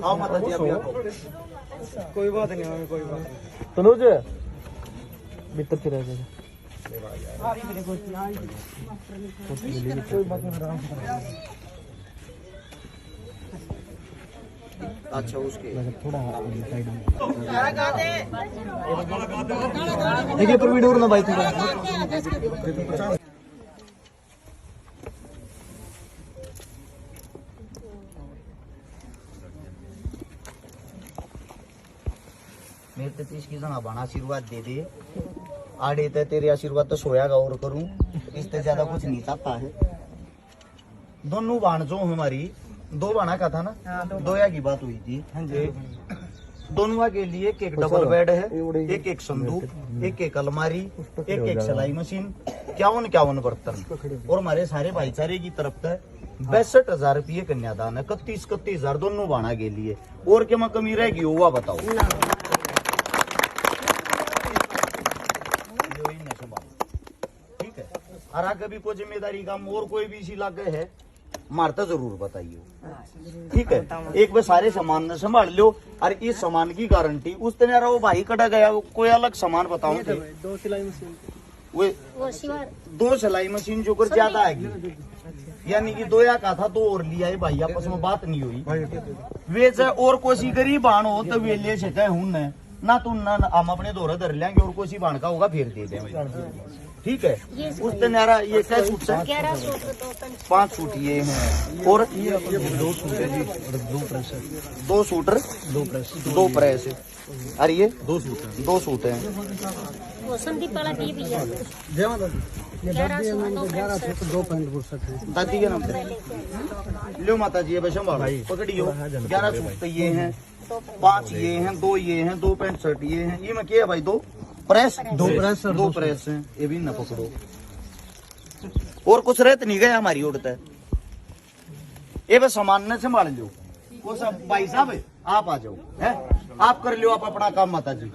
आओ माता जी आप। कोई बात नहीं, कोई बात नहीं। तनुज भीतर से रह जाएगा। अच्छा उसके थोड़ा देखिए प्रवीण और ना भाई थोड़ा मेरे तो इसकी जना बना आशीर्वाद दे दे। आड़े तो तेरे आशीर्वाद तो सोयागा और करूं, इससे ज्यादा कुछ नहीं चाहता है। दोनों बाण जो हमारी दो बाणा का था ना, दोया की बात हुई थी। दोनों के लिए एक एक डबल बेड है, एक एक संदूक, एक एक अलमारी, एक एक सिलाई मशीन, 51 बर्तन और हमारे सारे भाईचारे की तरफ से 62,000 रुपये कन्यादान है। 31,000 दोनों बाणा के लिए। और क्या कमी रहेगी हुआ बताओ। ठीक है। और आगे भी कोई जिम्मेदारी काम और कोई भी इसी लागे है मारता जरूर बताइए। ठीक है। एक बार सारे सामान ने संभाल लो और इस सामान की गारंटी उस दिन यार वो भाई कटा गया कोई अलग सामान बताऊं थे। 2 सिलाई मशीन, वो 2 सिलाई मशीन जो कर ज्यादा आएगी, यानी कि 2 का था 2 और लिया है भाई, आपस में बात नहीं हुई। वे चाहे और कोई गरीब बाण हो तो वे ले सके हूं ना तो ना हम अपने दौरे धर लेंगे और कोई बाण का होगा फिर दे देंगे। ठीक है। उस दिन यार ये क्या सूट है? 5 सूट ये हैं और 2 सूट है जी, 2 प्रेस है, 2 सूटर 2 प्रेस 2 प्रेस है। अरे ये 2 सूट है, 2 सूट हैं। वो संदीप वाला भी भैया जय माता दी। ये 11 सूट 2 पैंट बुरसट है। दादी के नाम से लो माता जी, बस संभालो पकड़ियो। 11 सूट तो ये हैं, 5 ये हैं, 2 ये हैं, 2 पैंट शर्ट ये हैं। ये में क्या है भाई? 2 प्रेस, 2 प्रेस और 2 प्रेस हैं। ये भी न पकड़ो। और कुछ रहते नहीं गया हमारी उड़ता है। ये बस सामान न संभाल लो। वो सब भाई साहब आप आ जाओ, है आप कर लो आप अपना काम माता जी।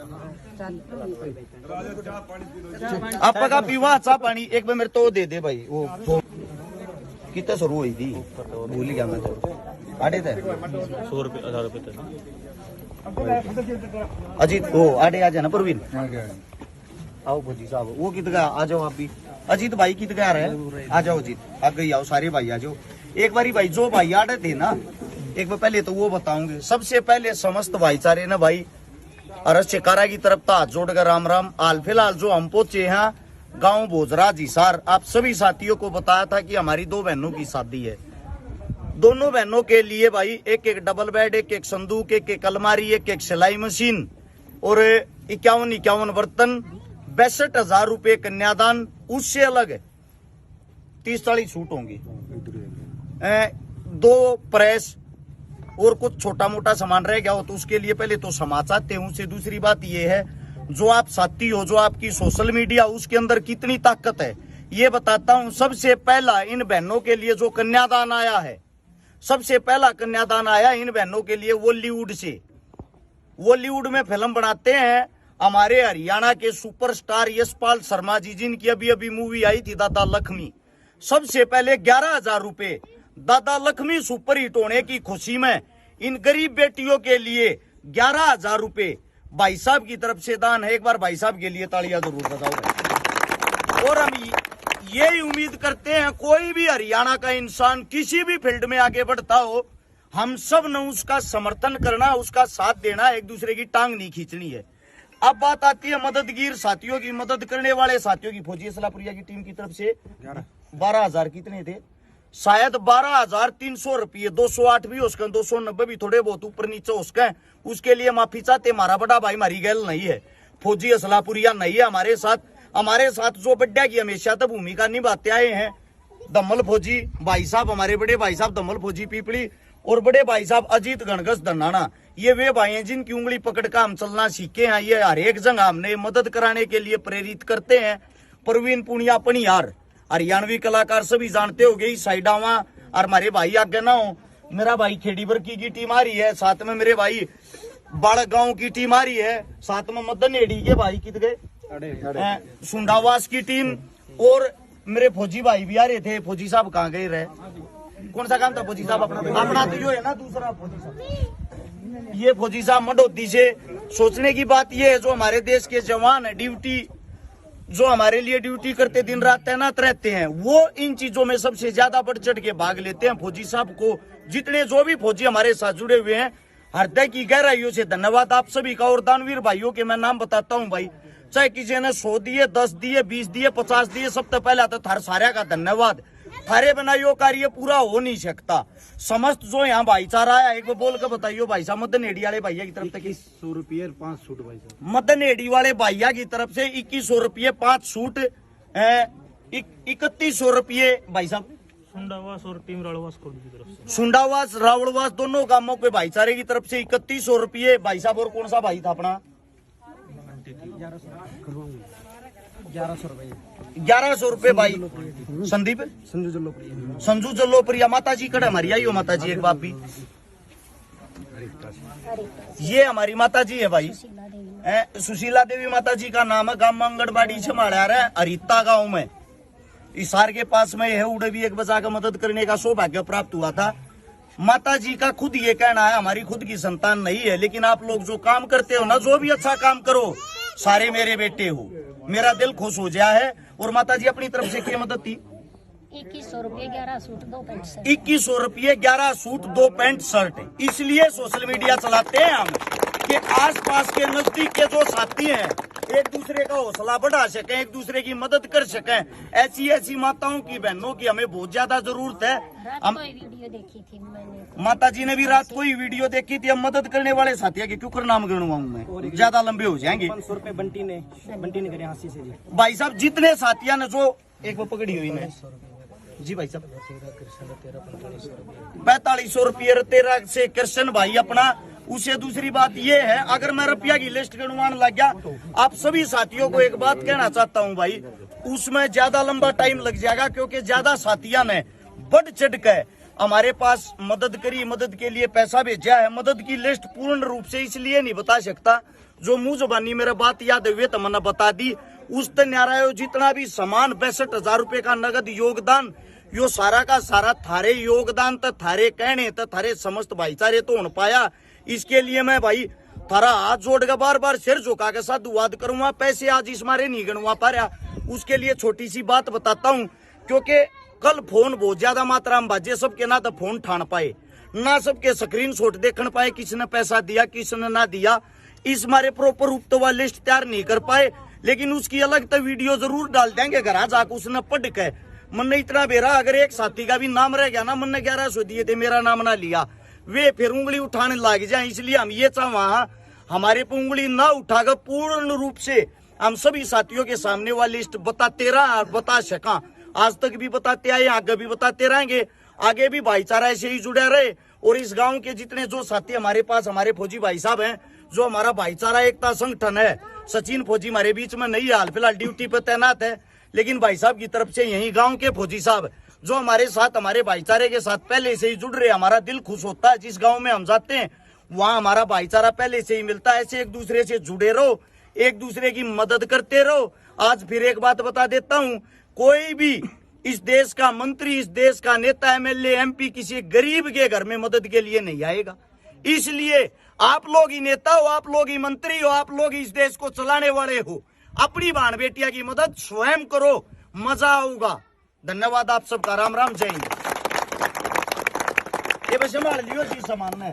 आपका का पीवा चाह पानी एक बार मेरे तो दे दे भाई। वो कितना शुरू हुई थी भूल गया मैं तो। आड़े थे 100 रुपये 1000 रुपये तक। अजीत वो आड़े आ जाना परवीन। आओ भोजी साहब वो कित गया आ जाओ आप भी। अजीत भाई कित गया रहे आ जाओ अजीत आगे आओ सारे भाई आ जाओ। एक बारी भाई जो भाई आड़े थे ना एक बार पहले तो वो बताऊंगे। सबसे पहले समस्त भाईचारे ना भाई अरस चिकारा की तरफ हाथ जोड़कर राम राम। हाल फिलहाल जो हम पहुंचे यहाँ गांव भोजरा हिसार, आप सभी साथियों को बताया था कि हमारी 2 बहनों की शादी है। दोनों बहनों के लिए भाई एक एक डबल बेड, एक एक संदूक, एक एक अलमारी, एक एक सिलाई मशीन और 51 बर्तन, 62,000 रुपये कन्यादान। उससे अलग 30-40 सूट होंगी, 2 प्रेस और कुछ छोटा मोटा सामान रह गया हो तो उसके लिए पहले तो क्षमा चाहते हूं। से दूसरी बात ये है जो आप साथी हो, जो आपकी सोशल मीडिया उसके अंदर कितनी ताकत है ये बताता हूं। सबसे पहला इन बहनों के लिए जो कन्यादान आया है, सबसे पहला कन्यादान आया इन बहनों के लिए बॉलीवुड से। बॉलीवुड में फिल्म बनाते हैं हमारे हरियाणा के सुपरस्टार यशपाल शर्मा जी, जिनकी अभी अभी मूवी आई थी दादा लक्ष्मी। सबसे पहले 11,000 रुपए दादा लक्ष्मी सुपर हिट होने की खुशी में इन गरीब बेटियों के लिए 11,000 रुपए भाई साहब की तरफ से दान है। एक बार भाई साहब के लिए तालियां जरूर बजाओ। और हम यही उम्मीद करते हैं कोई भी हरियाणा का इंसान किसी भी फील्ड में आगे बढ़ता हो, हम सब ने उसका समर्थन करना, उसका साथ देना, एक दूसरे की टांग नहीं खींचनी है। अब बात आती है मददगीर साथियों की, मदद करने वाले साथियों की। फौजी असलापुरिया की टीम की तरफ से 12,000 कितने थे? शायद 12,300 रुपये। 208 भी हो सके, 290 भी थोड़े बहुत ऊपर नीचे हो सके, उसके लिए माफी चाहते। हमारा बड़ा भाई हमारी गैल नहीं है, फौजी असलापुरिया नहीं है हमारे साथ। हमारे साथ जो बड्डा की हमेशा तो भूमिका निभाते आए हैं दम्मल फौजी भाई साहब, हमारे बड़े भाई साहब दम्मल फौजी पीपली और बड़े भाई साहब अजीत गणगस धनाना। ये वे भाई हैं जिनकी उंगली पकड़ कर हम चलना सीखे हैं। ये हर एक जगह हमने मदद कराने के लिए प्रेरित करते हैं। प्रवीण पुनिया पनियार हरियाणवी कलाकार सभी जानते हो गई साइडावा। और हमारे भाई आगे ना हो, मेरा भाई खेड़ी बरकी की टीम आ रही है, साथ में मेरे भाई बाड़ गांव की टीम आ रही है, साथ में मदन एडी के भाई कित गए सुंडावास की टीम और मेरे फौजी भाई भी आ रहे थे। फौजी साहब कहाँ गए रहे? कौन सा काम था फौजी साहब? अपना तो यो है ना दूसरा फौजी साहब ये फौजी साहब मंडोदी से सोचने की बात ये है, जो हमारे देश के जवान है ड्यूटी, जो हमारे लिए ड्यूटी करते दिन रात तैनात रहते हैं, वो इन चीजों में सबसे ज्यादा बढ़ चढ़ के भाग लेते हैं। फौजी साहब को जितने जो भी फौजी हमारे साथ जुड़े हुए हैं, हृदय की गहराइयों से धन्यवाद आप सभी का। और दानवीर भाइयों के मैं नाम बताता हूँ भाई, चाहे किसी ने 100 दिए, 10 दिए, 20 दिए, 50 दिए, सबसे पहले तो थार सारे का धन्यवाद। थारे बिना यो कार्य पूरा हो नहीं सकता। समस्त जो यहाँ भाईचारा है, एक बार बोल के बताइयो भाई साहब, मदन हेड़ी वाले भैया की तरफ से 100 रुपये 5 सूट भाई साहब। मदन हेड़ी वाले भैया की तरफ से 2100 रुपये 5 सूट, 3100 रुपये भाई साहब सुंडावास और टीम राड़वास कोड की तरफ से। सुंडावास रावड़वास दोनों गांवों के भाईचारे की तरफ से 3100 रुपये भाई साहब। और कौन सा भाई था अपना? 1100 रुपये 1100 रुपये भाई संदीप संजू जल्लोप्रिया। संजू जल्लोप्रिया। माता जी कड़े हमारी आई हो माता जी एक बात भी, ये हमारी माता जी है भाई, सुशीला देवी माता जी का नाम है। गांव आंगनबाड़ी संभाला रहा है हरिता गांव में, इसार के पास में है। उड़े भी एक बजा का मदद करने का सौभाग्य प्राप्त हुआ था। माता जी का खुद ये कहना है, हमारी खुद की संतान नहीं है, लेकिन आप लोग जो काम करते हो ना, जो भी अच्छा काम करो, सारे मेरे बेटे हो, मेरा दिल खुश हो गया है। और माता जी अपनी तरफ से क्या मदद थी? 2100 रुपये 11 सूट 2 पैंट शर्ट। 2100 रुपये 11 सूट 2 पैंट शर्ट। इसलिए सोशल मीडिया चलाते हैं हम कि आसपास के नजदीक के जो साथी हैं एक दूसरे का हौसला बढ़ा सकें, एक दूसरे की मदद कर सकें। ऐसी ऐसी माताओं की, बहनों की हमें बहुत ज्यादा जरूरत है। रात को ही वीडियो देखी थी मैंने, माता जी ने भी रात को ही वीडियो देखी थी। हम मदद करने वाले साथियों के क्यों नाम गिनवाऊं मैं, ज्यादा लंबे हो जाएंगे। 500 रुपये बंटी ने करे हाथी से जी। भाई साहब जितने साथियों ने जो एक वो पकड़ी हुई है जी भाई साहब, 4500 रुपये 13 से कृष्ण भाई अपना। उसे दूसरी बात ये है, अगर मैं रुपया की लिस्ट गिनवाने लग गया, आप सभी साथियों को एक बात कहना चाहता हूं भाई, उसमें ज्यादा लंबा टाइम लग जाएगा, क्योंकि ज्यादा साथियों ने बढ़ चढ़ कर हमारे पास मदद करी, मदद के लिए पैसा भेजा है। मदद की लिस्ट पूर्ण रूप से इसलिए नहीं बता सकता, जो मुंह जुबानी मेरा बात याद हुए तो मैंने बता दी। उस न्यारा जितना भी सामान 62,000 रुपए का नगद योगदान, यो सारा का सारा थारे योगदान तो थारे कहने तो थारे समस्त भाईचारे तो हो पाया। इसके लिए मैं भाई थारा हाथ जोड़ के बार बार सिर झुका के साधुवाद करूंगा। पैसे आज इस मारे नहीं गणवा पा रहा, उसके लिए छोटी सी बात बताता हूं, क्योंकि कल फोन बहुत ज्यादा मात्रा में बाजे, सबके ना तो फोन ठान पाए, ना सबके स्क्रीन शॉट देखने पाए, किसने पैसा दिया किसने ना दिया, इस मारे प्रॉपर रूप तो वह लिस्ट तैयार नहीं कर पाए। लेकिन उसकी अलग तो वीडियो जरूर डाल देंगे घर जाकर, उसने पढ़ के मन ने इतना बेरा, अगर एक साथी का भी नाम रह गया ना, मन ने 1100 दिए थे मेरा नाम ना लिया, वे फिर उंगली उठाने लग जाए। इसलिए हम ये चाह हमारे पे उंगली ना उठाकर पूर्ण रूप से हम सभी साथियों के सामने वाली लिस्ट बताते रहा, बता सका। आज तक भी बताते आए, आगे भी बताते रहेंगे, आगे भी भाईचारा ऐसे ही जुड़े रहे। और इस गांव के जितने जो साथी हमारे पास, हमारे फौजी भाई साहब हैं, जो हमारा भाईचारा एकता संगठन है, सचिन फौजी हमारे बीच में नहीं, हाल फिलहाल ड्यूटी पर तैनात है, लेकिन भाई साहब की तरफ से यही गांव के फौजी साहब जो हमारे साथ, हमारे भाईचारे के साथ पहले से ही जुड़ रहे, हमारा दिल खुश होता है। जिस गांव में हम जाते हैं वहाँ हमारा भाईचारा पहले से ही मिलता है। ऐसे एक दूसरे से जुड़े रहो, एक दूसरे की मदद करते रहो। आज फिर एक बात बता देता हूँ, कोई भी इस देश का मंत्री, इस देश का नेता, एमएलए, एमपी किसी गरीब के घर में मदद के लिए नहीं आएगा। इसलिए आप लोग ही नेता हो, आप लोग ही मंत्री हो, आप लोग इस देश को चलाने वाले हो। अपनी बहन बेटिया की मदद स्वयं करो, मजा आऊगा। धन्यवाद आप सबका। राम राम, जय हिंद। ये बस संभाल लियो जी सामान में।